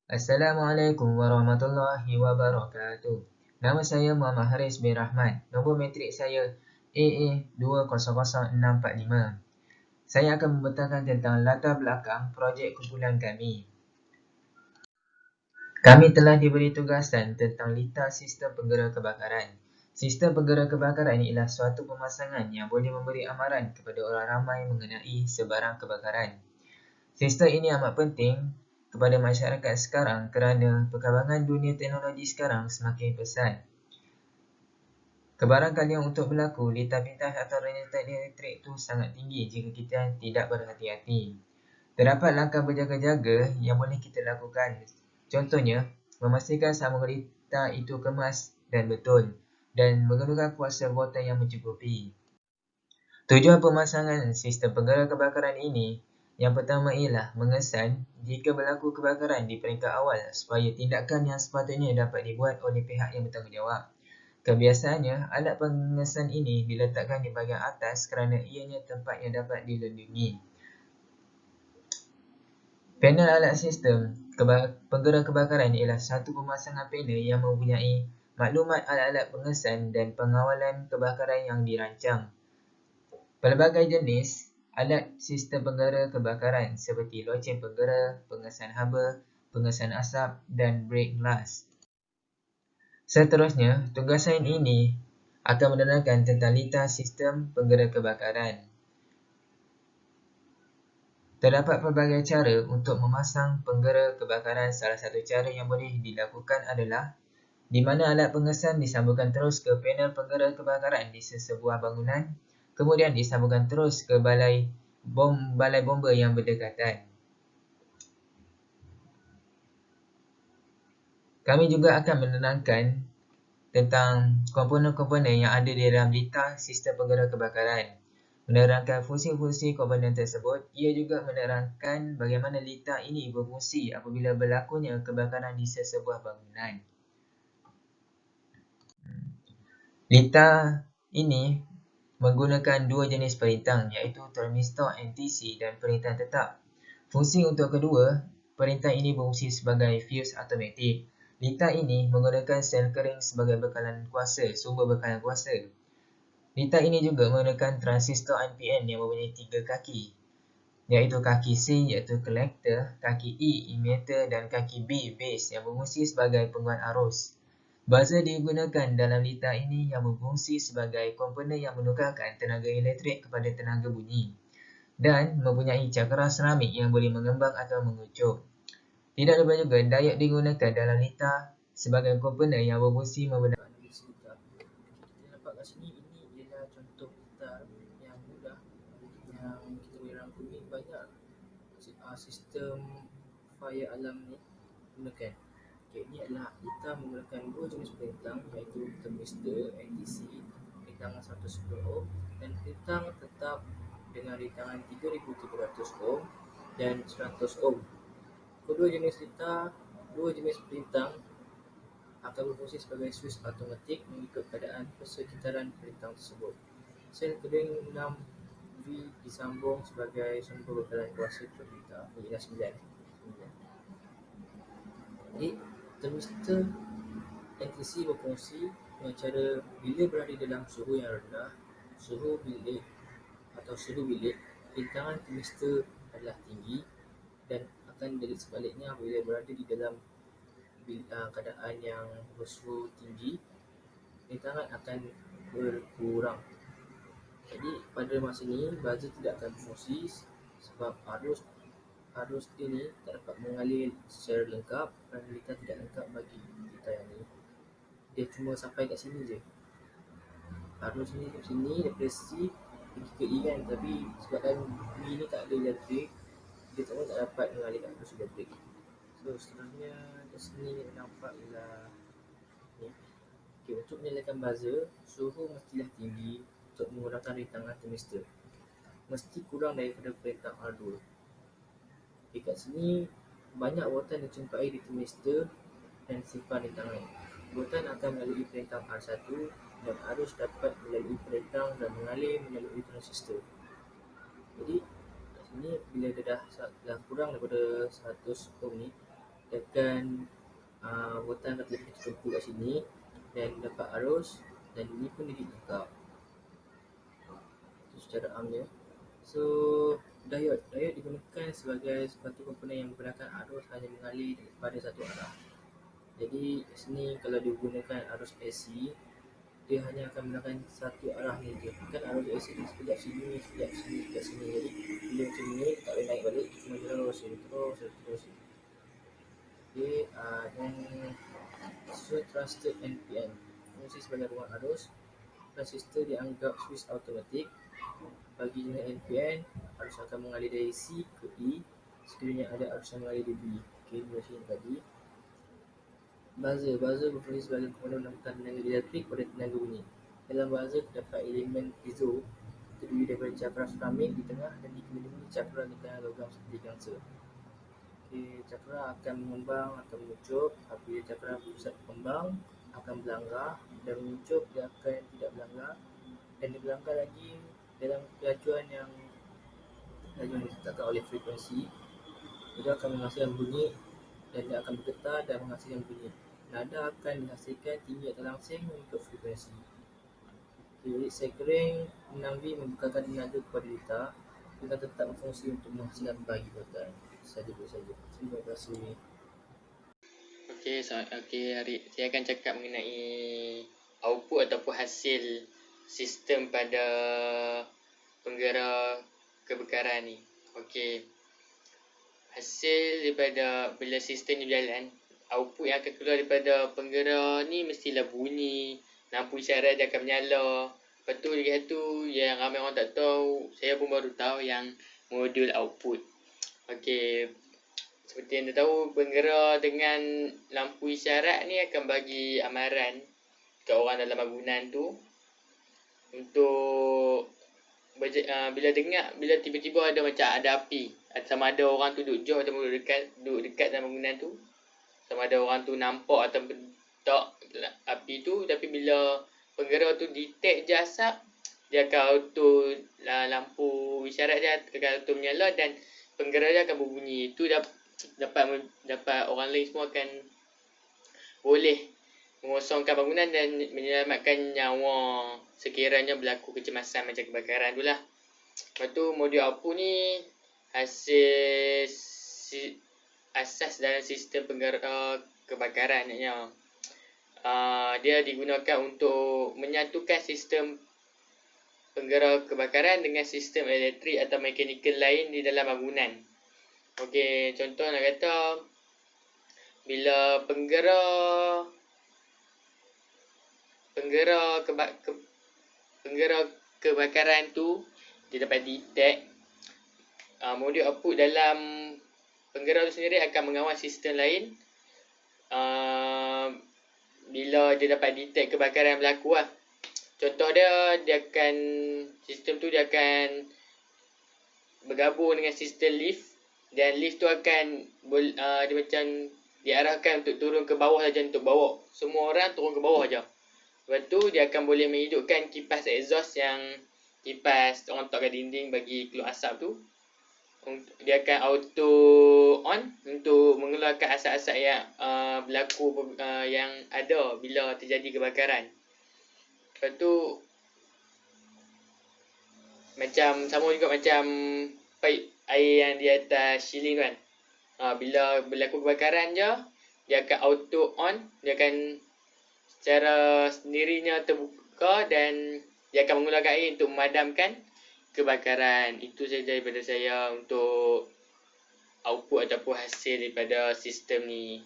Assalamualaikum warahmatullahi wabarakatuh. Nama saya Muhammad Haris bin Rahman. Nombor matrik saya AA200645. Saya akan membentangkan tentang latar belakang projek kumpulan kami. Kami telah diberi tugasan tentang litar sistem penggera kebakaran. Sistem penggera kebakaran ialah suatu pemasangan yang boleh memberi amaran kepada orang ramai mengenai sebarang kebakaran. Sistem ini amat penting kepada masyarakat sekarang kerana perkembangan dunia teknologi sekarang semakin pesat. Kebarangkalian untuk berlaku litar pintas atau rentetan elektrik itu sangat tinggi jika kita tidak berhati-hati. Terdapat langkah berjaga-jaga yang boleh kita lakukan. Contohnya, memastikan sambungan litar itu kemas dan betul dan menggunakan kuasa voltan yang mencukupi. Tujuan pemasangan sistem penggera kebakaran ini yang pertama ialah mengesan jika berlaku kebakaran di peringkat awal supaya tindakan yang sepatutnya dapat dibuat oleh pihak yang bertanggungjawab. Kebiasaannya, alat pengesan ini diletakkan di bahagian atas kerana ianya tempat yang dapat dilindungi. Panel alat sistem penggera kebakaran ialah satu pemasangan panel yang mempunyai maklumat alat-alat pengesan dan pengawalan kebakaran yang dirancang. Pelbagai jenis alat sistem penggera kebakaran seperti loceng penggera, pengesan haba, pengesan asap dan break glass. Seterusnya, tugasan ini akan menerangkan tentang litar sistem penggera kebakaran. Terdapat pelbagai cara untuk memasang penggera kebakaran. Salah satu cara yang boleh dilakukan adalah di mana alat pengesan disambungkan terus ke panel penggera kebakaran di sesebuah bangunan, kemudian disambungkan terus ke balai bomba yang berdekatan. Kami juga akan menerangkan tentang komponen-komponen yang ada di dalam litar sistem penggera kebakaran. Menerangkan fungsi-fungsi komponen tersebut, ia juga menerangkan bagaimana litar ini berfungsi apabila berlakunya kebakaran di sesebuah bangunan. Litar ini menggunakan dua jenis perintah iaitu termistor NTC dan perintah tetap. Fungsi untuk kedua, perintah ini berfungsi sebagai fuse automatik. Litar ini menggunakan sel kering sebagai sumber bekalan kuasa. Litar ini juga menggunakan transistor NPN yang mempunyai 3 kaki, iaitu kaki C iaitu collector, kaki E emitter dan kaki B base yang berfungsi sebagai penguat arus. Buzzer digunakan dalam litar ini yang berfungsi sebagai komponen yang menukarkan tenaga elektrik kepada tenaga bunyi dan mempunyai cakra seramik yang boleh mengembang atau mengucur. Tidak lupa juga diode digunakan dalam litar sebagai komponen yang berfungsi membenarkan Analis litar. Kita nampak kat sini, ini ialah contoh litar yang mudah yang kita boleh rangkumi banyak sistem fire alarm ni gunakan. Okay, ini adalah litar menggunakan dua jenis perintah iaitu termistor NTC rintangan 110 ohm dan rintang tetap dengan rintangan 3300 ohm dan 100 ohm. Kedua jenis litar, dua jenis perintah akan berfungsi sebagai switch automatik mengikut keadaan persekitaran perintah tersebut. Sel kering 6V disambung sebagai sumber bekalan kuasa perintah. Ini adalah 9. Jadi, termistor NTC berfungsi dengan cara bila berada dalam suhu yang rendah, suhu bilik, rintangan termistor adalah tinggi dan akan jadi sebaliknya apabila berada di dalam keadaan yang bersuhu tinggi, rintangan akan berkurang. Jadi pada masa ini buzzer tidak akan berfungsi sebab arus ini tak dapat mengalir secara lengkap dan litar tidak lengkap bagi litar yang ini. Dia cuma sampai kat sini je. Arus ni kat sini daripada C pergi ke E kan, tapi sebabkan B ni tak ada elektrik, dia tak dapat mengalihkan arus elektrik. So seterusnya kat sini nampak ialah ni. Okay, untuk menyalakan buzzer, suhu mestilah tinggi untuk mengurangkan rintangan termistor. Mesti kurang daripada perintah R2. Dekat sini banyak voltan dijumpai di termistor dan simpan rintangan. Voltan akan melalui perintah R1 dan arus dapat melalui perintah dan mengalir melalui transistor. Jadi kat sini bila dia dah kurang daripada 100 ohm ni, tekan butang kata kempu kat sini dan dapat arus, dan ini pun dia buka. Itu secara amnya. So diode digunakan sebagai suatu komponen yang menggunakan arus hanya mengalir pada satu arah. Jadi sini kalau digunakan arus AC, dia hanya akan menggunakan satu arah ni je. Kan arus AC ni sekejap sini, sekejap sini, sekejap sini. Jadi bila macam ni tak boleh naik balik, cuma terus. Okay, dan sesuai trusted NPN, fungsi sebagai ruang arus, transistor dianggap switch automatik. Bagi jenis NPN, arus akan mengalir dari C ke E sekiranya ada arus yang mengalir di B. Okay, macam ni tadi. Buzzer berfungsi sebagai komponen menambahkan tenaga elektrik pada tenaga bunyi. Dalam buzzer terdapat elemen piezo terdiri daripada cakra keramik di tengah dan dikelilingi cakra di tengah logam seperti gangsa. Okay, cakra akan mengembang, akan mengucup. Apabila cakra berpusat berkembang, akan berlanggar, dan mengucup dia akan tidak berlanggar, dan dia berlanggar lagi dalam kelajuan yang ditetapkan oleh frekuensi. Dia akan menghasilkan bunyi dan dia akan bergetar dan menghasilkan bunyi. Nada akan dihasilkan tinggi atau langsing mengikut frekuensi. Okay, sekering 6V membukakan tenaga kepada data dengan tetap berfungsi untuk menghasilkan bagi butang. Saja. Terima kasih. Okey, Harid. Saya akan cakap mengenai output ataupun hasil sistem pada penggera kebakaran ni. Okey. Hasil daripada bila sistem ni berjalan, output yang akan keluar daripada penggera ni mestilah bunyi, lampu isyarat dia akan menyala. Lepas tu lagi satu yang ramai orang tak tahu, saya pun baru tahu, yang modul output. Okey. Seperti yang anda tahu, penggera dengan lampu isyarat ni akan bagi amaran ke orang dalam bangunan tu untuk bila tiba-tiba ada macam ada api, sama ada orang tu duduk jauh atau duduk dekat dalam bangunan tu, sama ada orang tu nampak atau tak api tu, tapi bila penggera tu detect je asap, dia akan auto lampu isyarat dia akan auto menyala dan penggera dia akan berbunyi. Itu dapat orang lain semua akan boleh mengosongkan bangunan dan menyelamatkan nyawa sekiranya berlaku kecemasan macam kebakaran tu lah. Lepas tu modul output ni asas dalam sistem penggera kebakaran naknya. Dia digunakan untuk menyatukan sistem penggera kebakaran dengan sistem elektrik atau mekanikal lain di dalam bangunan. Okey, contoh nak kata bila penggera kebakaran tu dia dapat detect, modul output dalam penggera tu sendiri akan mengawal sistem lain bila dia dapat detect kebakaran berlaku lah. Contoh dia sistem tu dia akan bergabung dengan sistem lift, dan lift tu akan dia macam diarahkan untuk turun ke bawah saja, untuk bawa semua orang turun ke bawah saja. Lepas tu dia akan boleh menghidupkan kipas exhaust, yang kipas orang letakkan dinding bagi keluar asap tu. Dia akan auto on untuk mengeluarkan asap-asap yang berlaku yang ada bila terjadi kebakaran. Lepas tu macam sama juga macam pipe air yang di atas ceiling tu kan. Bila berlaku kebakaran je, dia akan auto on, dia akan secara sendirinya terbuka dan dia akan mengeluarkan air untuk memadamkan kebakaran. Itu saja daripada saya untuk output ataupun hasil daripada sistem ni.